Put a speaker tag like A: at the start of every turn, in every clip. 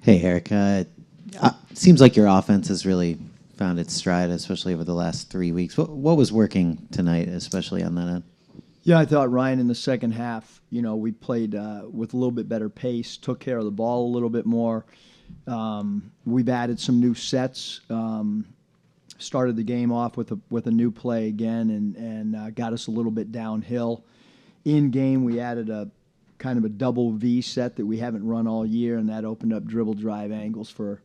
A: Hey, Eric. Seems like your offense has really found its stride, especially over the last 3 weeks. What was working tonight, especially on that end?
B: Yeah, I thought, Ryan, in the second half, we played with a little bit better pace, took care of the ball a little bit more. We've added some new sets. Started the game off with a new play again, and got us a little bit downhill. In game, we added a kind of a double V set that we haven't run all year, and that opened up dribble drive angles for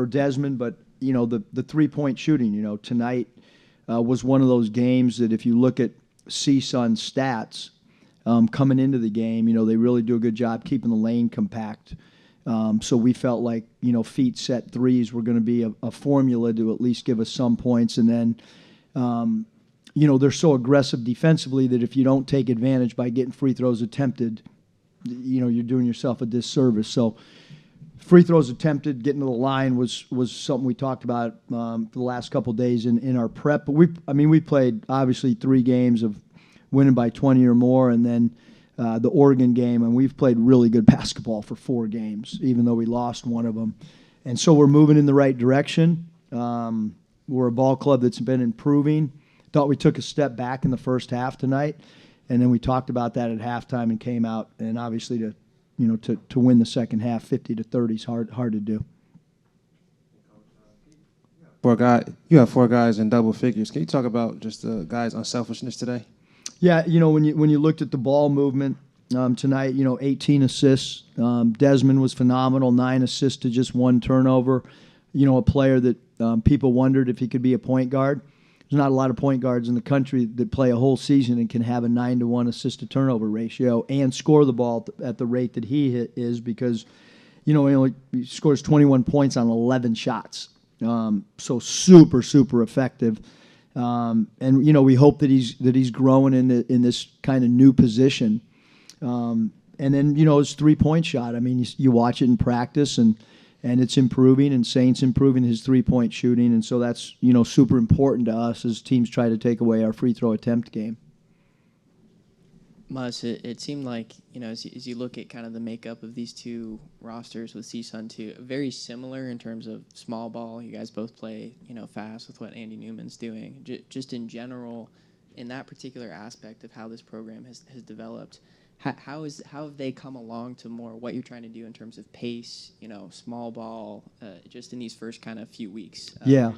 B: Desmond. But the 3-point shooting, tonight was one of those games that if you look at CSUN stats coming into the game, they really do a good job keeping the lane compact. So we felt like, feet set threes were going to be a formula to at least give us some points. And then, they're so aggressive defensively that if you don't take advantage by getting free throws attempted, you're doing yourself a disservice. So free throws attempted, getting to the line was something we talked about for the last couple of days in our prep. But we played obviously 3 games of winning by 20 or more, and then the Oregon game, and we've played really good basketball for 4 games, even though we lost one of them. And so we're moving in the right direction. We're a ball club that's been improving. Thought we took a step back in the first half tonight, and then we talked about that at halftime and came out. And obviously to win the second half 50-30 is hard to do.
C: You have 4 guys in double figures. Can you talk about just the guys' unselfishness today?
B: Yeah, when you looked at the ball movement tonight, 18 assists. Desmond was phenomenal, 9 assists to just 1 turnover. A player that people wondered if he could be a point guard. There's not a lot of point guards in the country that play a whole season and can have a 9-to-1 assist-to-turnover ratio and score the ball at the rate that he is, because, he scores 21 points on 11 shots. So super, super effective. And we hope that he's growing in this kind of new position. And then his 3-point shot. I mean, you watch it in practice, and it's improving, and Saint's improving his 3-point shooting, and so that's super important to us as teams try to take away our free throw attempt game.
D: Mus, it seemed like, as you look at kind of the makeup of these 2 rosters with CSUN 2, very similar in terms of small ball. You guys both play, fast with what Andy Newman's doing. Just in general, in that particular aspect of how this program has developed, how have they come along to more what you're trying to do in terms of pace, small ball, just in these first kind of few weeks?
B: Yeah,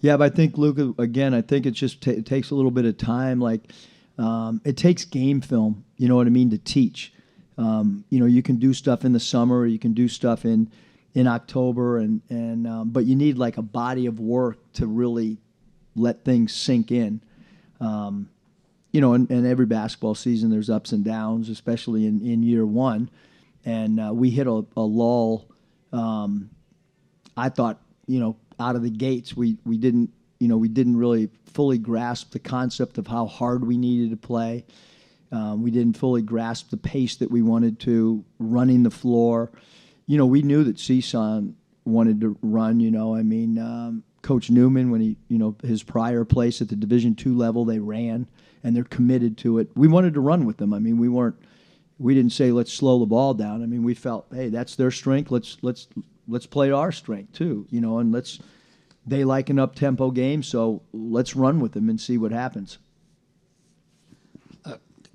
B: but I think, Luca, again, I think it just it takes a little bit of time. Like, it takes game film, to teach. You can do stuff in the summer, or you can do stuff in October, but you need like a body of work to really let things sink in. In every basketball season, there's ups and downs, especially in year one. And we hit a lull. I thought, out of the gates, we didn't really fully grasp the concept of how hard we needed to play. We didn't fully grasp the pace that we wanted to, running the floor. We knew that CSUN wanted to run, Coach Newman, when he, his prior place at the Division II level, they ran, and they're committed to it. We wanted to run with them. We didn't say let's slow the ball down. We felt, hey, that's their strength. Let's play our strength too, and they like an up-tempo game, so let's run with them and see what happens.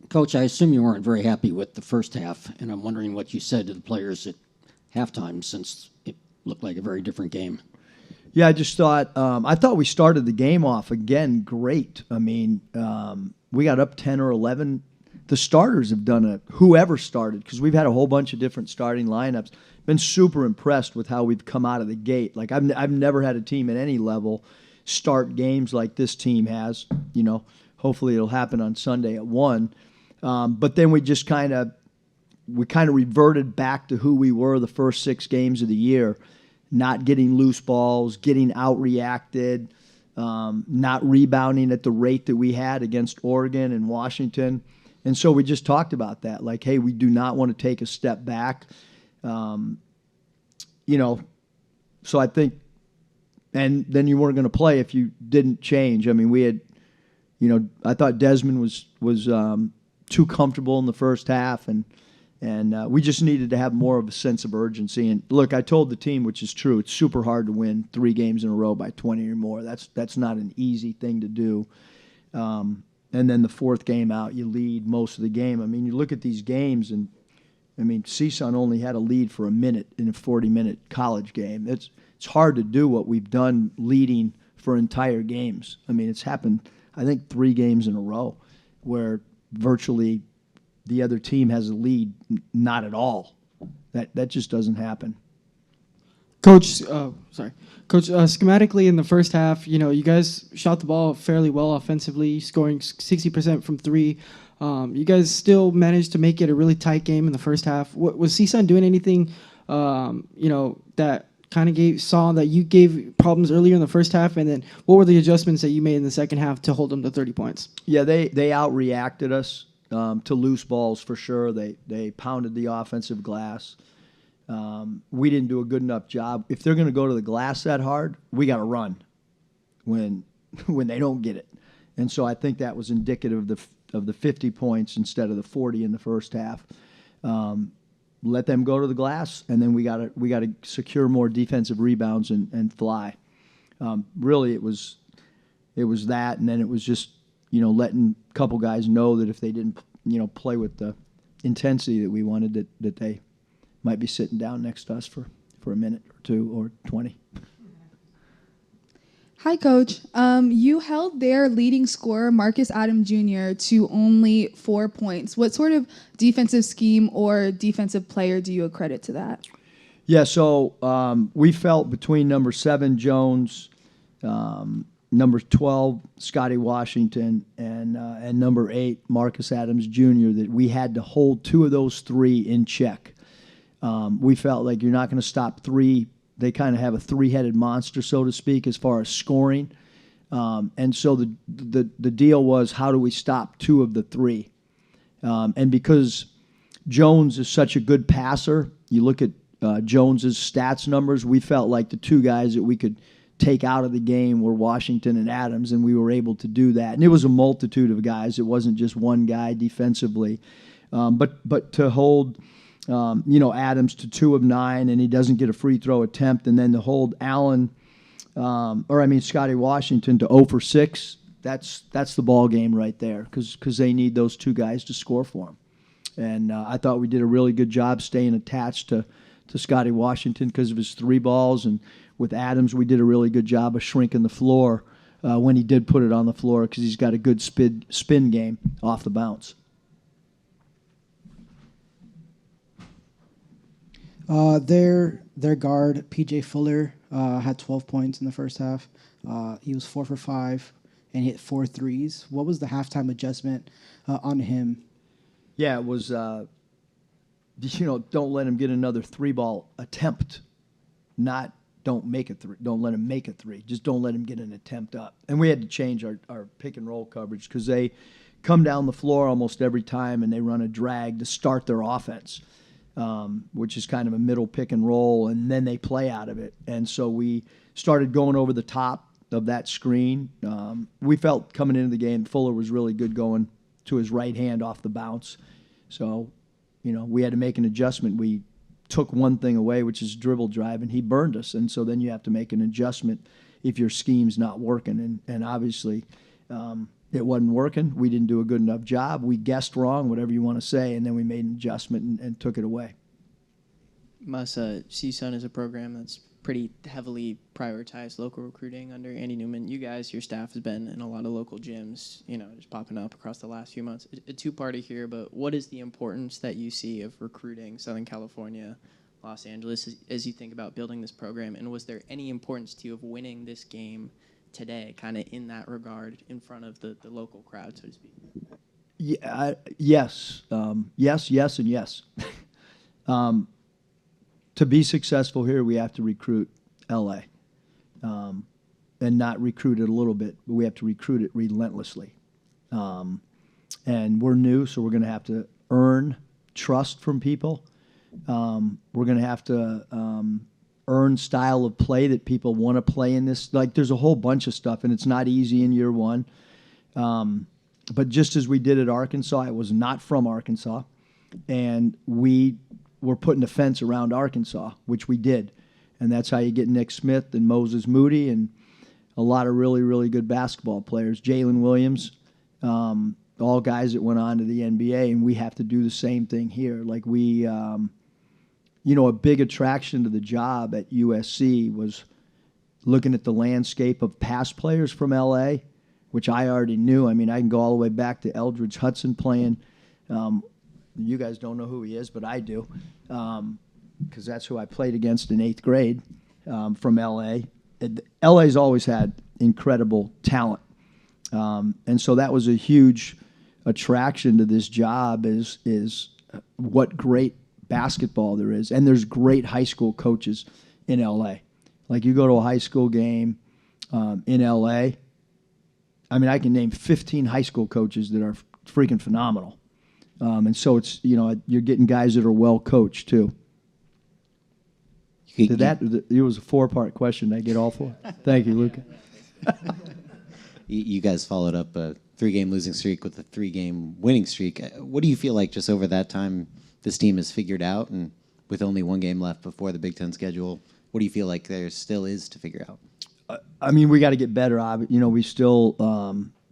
E: Coach, I assume you weren't very happy with the first half, and I'm wondering what you said to the players at halftime, since it looked like a very different game.
B: Yeah, I just thought I thought we started the game off again great. We got up 10 or 11. The starters have done whoever started, because we've had a whole bunch of different starting lineups. Been super impressed with how we've come out of the gate. Like I've never had a team at any level start games like this team has. Hopefully it'll happen on Sunday at 1. But then we just kind of reverted back to who we were the first 6 games of the year. Not getting loose balls, getting outreacted, not rebounding at the rate that we had against Oregon and Washington. And so we just talked about that. Like, hey, we do not want to take a step back. So I think, and then you weren't going to play if you didn't change. We had, I thought Desmond was too comfortable in the first half, and And we just needed to have more of a sense of urgency. And look, I told the team, which is true, it's super hard to win 3 games in a row by 20 or more. That's not an easy thing to do. And then the 4th game out, you lead most of the game. I mean, you look at these games, and I mean, CSUN only had a lead for a minute in a 40-minute college game. It's hard to do what we've done leading for entire games. I mean, it's happened, I think, 3 games in a row where virtually the other team has a lead. Not at all. That just doesn't happen.
F: Coach, schematically in the first half, you guys shot the ball fairly well offensively, scoring 60% from 3. You guys still managed to make it a really tight game in the first half. Was CSUN doing anything, that kind of saw that you gave problems earlier in the first half, and then what were the adjustments that you made in the second half to hold them to 30 points? Yeah,
B: they outreacted us to loose balls for sure. They pounded the offensive glass. We didn't do a good enough job. If they're going to go to the glass that hard, we got to run when they don't get it. And so I think that was indicative of the 50 points instead of the 40 in the first half. Let them go to the glass, and then we got to secure more defensive rebounds and fly. Really, it was that, and then it was just letting a couple guys know that if they didn't play with the intensity that we wanted, that they might be sitting down next to us for a minute or 2 or 20.
G: Hi, Coach. You held their leading scorer, Marcus Adams Jr., to only 4 points. What sort of defensive scheme or defensive player do you accredit to that?
B: Yeah, so we felt between number 7, Jones, number 12, Scotty Washington, and number 8, Marcus Adams Jr., that we had to hold 2 of those 3 in check. We felt like you're not going to stop 3. They kind of have a 3-headed monster, so to speak, as far as scoring. And so the deal was, how do we stop 2 of the 3? And because Jones is such a good passer, you look at Jones's stats numbers, we felt like the 2 guys that we could take out of the game were Washington and Adams, and we were able to do that. And it was a multitude of guys. It wasn't just one guy defensively. But to hold Adams to 2 of 9, and he doesn't get a free throw attempt, and then to hold Scotty Washington to 0 for 6, that's the ball game right there, because they need those 2 guys to score for them. And I thought we did a really good job staying attached to Scotty Washington because of his 3 balls, and with Adams we did a really good job of shrinking the floor when he did put it on the floor, because he's got a good spin game off the bounce.
H: Their guard, P.J. Fuller, had 12 points in the first half. He was 4 for 5 and hit 4 threes. What was the halftime adjustment on him?
B: Yeah, it was, don't let him get another 3-ball attempt. Not don't make a 3. Don't let him make a 3. Just don't let him get an attempt up. And we had to change our pick and roll coverage because they come down the floor almost every time and they run a drag to start their offense. Which is kind of a middle pick and roll, and then they play out of it. And so we started going over the top of that screen. We felt coming into the game, Fuller was really good going to his right hand off the bounce. So, we had to make an adjustment. We took one thing away, which is dribble drive, and he burned us. And so then you have to make an adjustment if your scheme's not working. And obviously, it wasn't working. We didn't do a good enough job. We guessed wrong, whatever you want to say, and then we made an adjustment and took it away.
D: CSUN is a program that's pretty heavily prioritized local recruiting under Andy Newman. You guys, your staff has been in a lot of local gyms, just popping up across the last few months. A 2-parter here, but what is the importance that you see of recruiting Southern California, Los Angeles, as you think about building this program? And was there any importance to you of winning this game today, kind of in that regard, in front of the local crowd, so to speak?
B: Yeah, yes. Yes, and yes. To be successful here, we have to recruit L.A. And not recruit it a little bit, but we have to recruit it relentlessly. And we're new, so we're going to have to earn trust from people. We're going to have to earn style of play that people want to play in this. Like, there's a whole bunch of stuff, and it's not easy in year one. But just as we did at Arkansas, it was not from Arkansas. and we were putting a fence around Arkansas, which we did. And that's how you get Nick Smith and Moses Moody and a lot of really, really good basketball players. Jalen Williams, all guys that went on to the NBA, and we have to do the same thing here. Like a big attraction to the job at USC was looking at the landscape of past players from LA, which I already knew. I mean, I can go all the way back to Eldridge Hudson playing. You guys don't know who he is, but I do, because that's who I played against in 8th grade from LA. LA's always had incredible talent, and so that was a huge attraction to this job is what great basketball there is, and there's great high school coaches in LA. Like you go to a high school game in LA, I mean, I can name 15 high school coaches that are freaking phenomenal. And so it's, you're getting guys that are well coached too. It was a 4-part question. Did I get all 4? Thank you, Luca.
A: You guys followed up a 3-game losing streak with a 3-game winning streak. What do you feel like just over that time this team has figured out, and with only 1 game left before the Big Ten schedule, what do you feel like there still is to figure out?
B: I mean, we got to get better. We still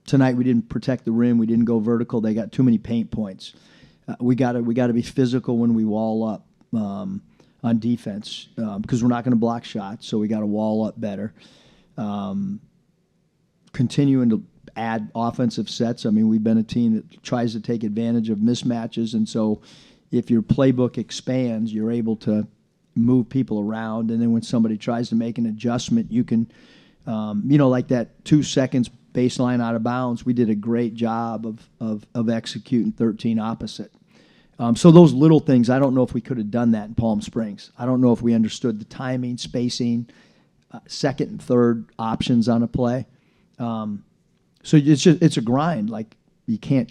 B: tonight we didn't protect the rim. We didn't go vertical. They got too many paint points. We got to be physical when we wall up on defense because we're not going to block shots. So we got to wall up better. Continuing to add offensive sets. I mean, we've been a team that tries to take advantage of mismatches, and so if your playbook expands, you're able to move people around, and then when somebody tries to make an adjustment, you can, like that 2 seconds baseline out of bounds, we did a great job of executing 13 opposite. So those little things, I don't know if we could have done that in Palm Springs. I don't know if we understood the timing, spacing, second and third options on a play. So it's a grind. Like you can't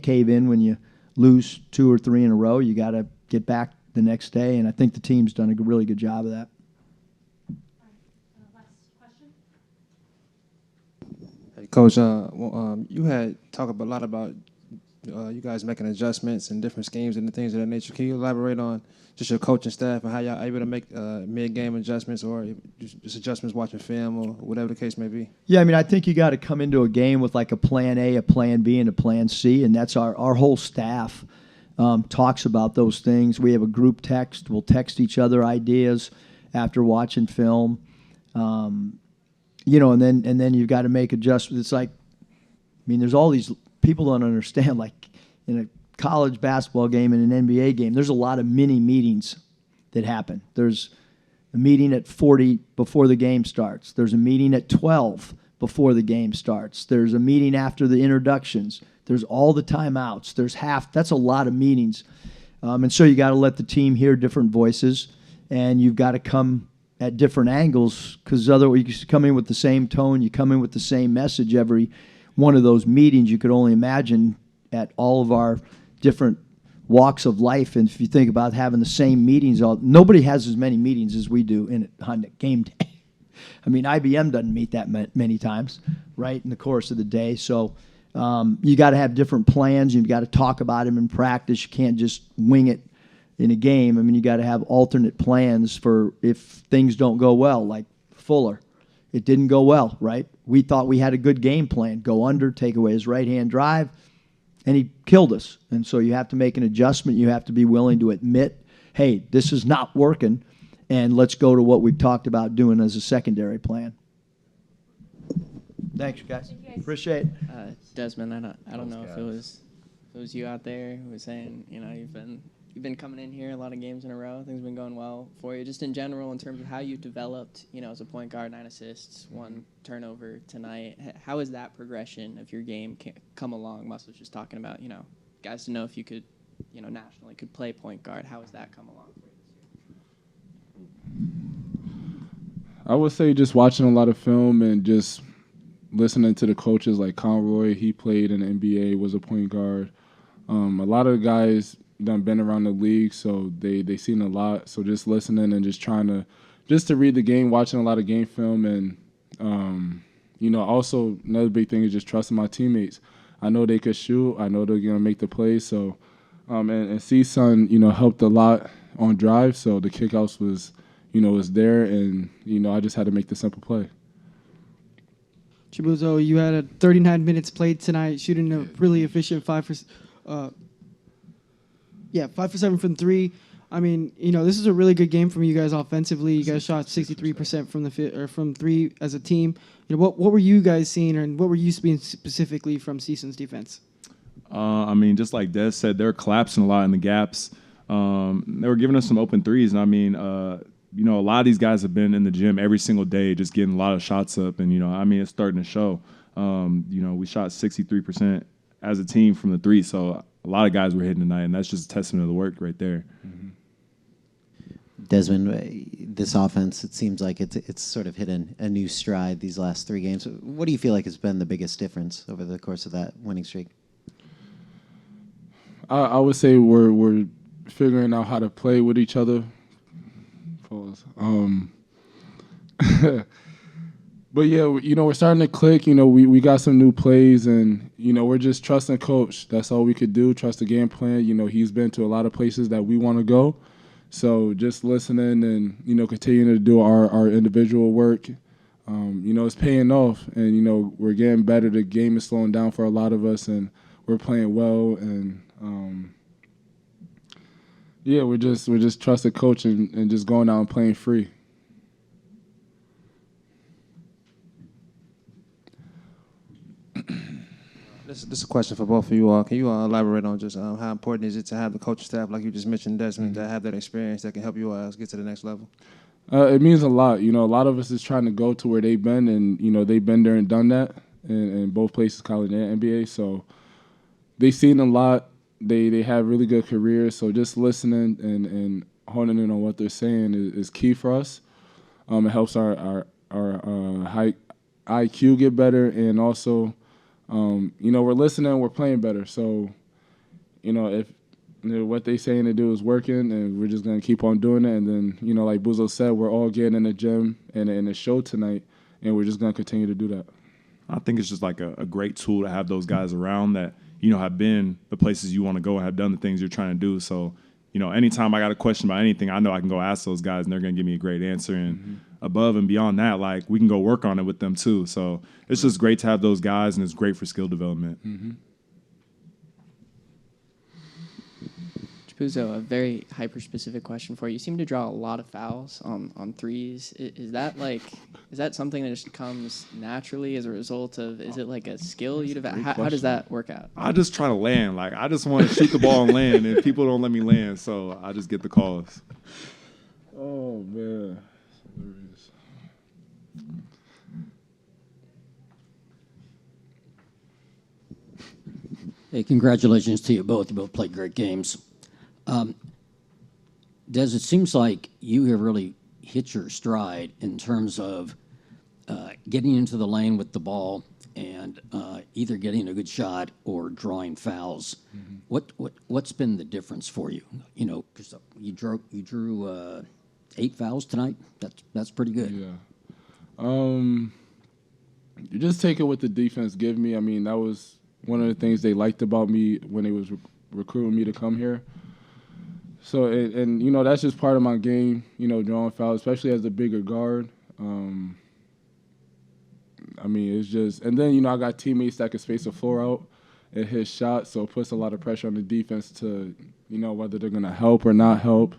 B: cave in when you lose 2 or 3 in a row. You got to get back the next day, and I think the team's done a really good job of that.
I: Last question.
C: Hey, Coach, you had talked a lot about you guys making adjustments and different schemes and the things of that nature. Can you elaborate on just your coaching staff and how y'all able to make mid-game adjustments or just adjustments watching film or whatever the case may be?
B: Yeah, I mean, I think you got to come into a game with like a plan A, a plan B, and a plan C, and that's our whole staff talks about those things. We have a group text. We'll text each other ideas after watching film, and then you've got to make adjustments. It's like, I mean, there's all these people don't understand, like in a college basketball game and an NBA game, there's a lot of mini meetings that happen. There's a meeting at 40 before the game starts. There's a meeting at 12 before the game starts. There's a meeting after the introductions. There's all the timeouts. There's that's a lot of meetings. And so you got to let the team hear different voices, and you've got to come at different angles because otherwise you come in with the same tone, you come in with the same message every one of those meetings. You could only imagine at all of our different walks of life, and if you think about having the same meetings, nobody has as many meetings as we do on game day. I mean, IBM doesn't meet that many times, right, in the course of the day. So you got to have different plans. You've got to talk about them in practice. You can't just wing it in a game. I mean, you got to have alternate plans for if things don't go well, like Fuller. It didn't go well, right? We thought we had a good game plan. Go under, take away his right-hand drive, and he killed us. And so you have to make an adjustment. You have to be willing to admit, hey, this is not working, and let's go to what we've talked about doing as a secondary plan. Thanks, guys. Appreciate it.
D: Desmond, I don't know if it was you out there who was saying, you've been coming in here a lot of games in a row. Things have been going well for you. Just in general, in terms of how you developed, as a point guard, 9 assists, 1 turnover tonight. How has that progression of your game come along? Mus was just talking about, guys to know if you could, nationally could play point guard. How has that come along for you?
J: I would say just watching a lot of film and just listening to the coaches like Conroy. He played in the NBA, was a point guard. A lot of the guys done been around the league, so they seen a lot. So just listening and just trying to read the game, watching a lot of game film, and also another big thing is just trusting my teammates. I know they could shoot. I know they're gonna make the plays. So And CSUN, helped a lot on drive, so the kickouts was there, and I just had to make the simple play.
F: Chibuzo, you had a 39 minutes played tonight, shooting a really efficient 5 for 7 from 3. I mean, this is a really good game from you guys offensively. You guys shot 63% from 3 as a team. What were you guys seeing, and what were you seeing specifically from CSUN's defense?
I: I mean, just like Des said, they're collapsing a lot in the gaps. They were giving us some open threes, and I mean, a lot of these guys have been in the gym every single day, just getting a lot of shots up, and it's starting to show. We shot 63% as a team from the 3, so a lot of guys were hitting tonight, and that's just a testament of the work right there.
J: Mm-hmm.
A: Desmond, this offense, it seems like it's sort of hit a new stride these last 3 games. What do you feel like has been the biggest difference over the course of that winning streak?
J: I would say we're figuring out how to play with each other. Pause. But yeah, we're starting to click. We got some new plays, and we're just trusting coach. That's all we could do. Trust the game plan. He's been to a lot of places that we want to go. So just listening and continuing to do our individual work. It's paying off, and we're getting better. The game is slowing down for a lot of us, and we're playing well. And we're just trusting coach and just going out and playing free.
C: This is a question for both of you all. Can you elaborate on just how important is it to have the coaching staff, like you just mentioned, Desmond, that have that experience that can help you get to the next level?
J: It means a lot. A lot of us is trying to go to where they've been, and they've been there and done that in both places, college and NBA. So they've seen a lot. They have really good careers. So just listening and honing in on what they're saying is key for us. It helps our high IQ get better, and also we're listening, we're playing better. So if what they saying to do is working, and we're just gonna keep on doing it. And then like Buzo said, we're all getting in the gym and in the show tonight, and we're just gonna continue to do that.
I: I think it's just like a great tool to have those guys around that have been the places you want to go and have done the things you're trying to do. So anytime I got a question about anything, I know I can go ask those guys, and they're gonna give me a great answer. And above and beyond that, like, we can go work on it with them too. So it's just great to have those guys, and it's great for skill development.
J: Mm-hmm.
D: Chibuzo, a very hyper-specific question for you. You seem to draw a lot of fouls on threes. Is that something that just comes naturally as a result of, is it like a skill you'd have? How does that work out?
I: I just try to land. Like, I just want to shoot the ball and land, and people don't let me land, so I just get the calls.
J: Oh, man.
E: Hey, congratulations to you both. You both played great games. Des, it seems like you have really hit your stride in terms of getting into the lane with the ball and either getting a good shot or drawing fouls. Mm-hmm. What's been the difference for you? Because you drew 8 fouls tonight. That's pretty good.
J: Yeah. You just take it what the defense give me. I mean, that was one of the things they liked about me when they was recruiting me to come here. So, and that's just part of my game, drawing fouls, especially as a bigger guard. I mean, it's just, and then, I got teammates that can space the floor out and hit shots, so it puts a lot of pressure on the defense to, whether they're going to help or not help.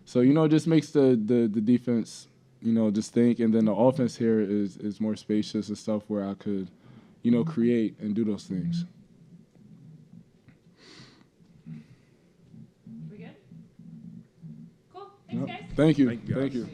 J: So, it just makes the defense, just think. And then the offense here is more spacious and stuff where I could, create and do those things.
K: We good? Cool. Thanks, guys.
J: Thank you.
I: Thank you, guys.
J: Thank you.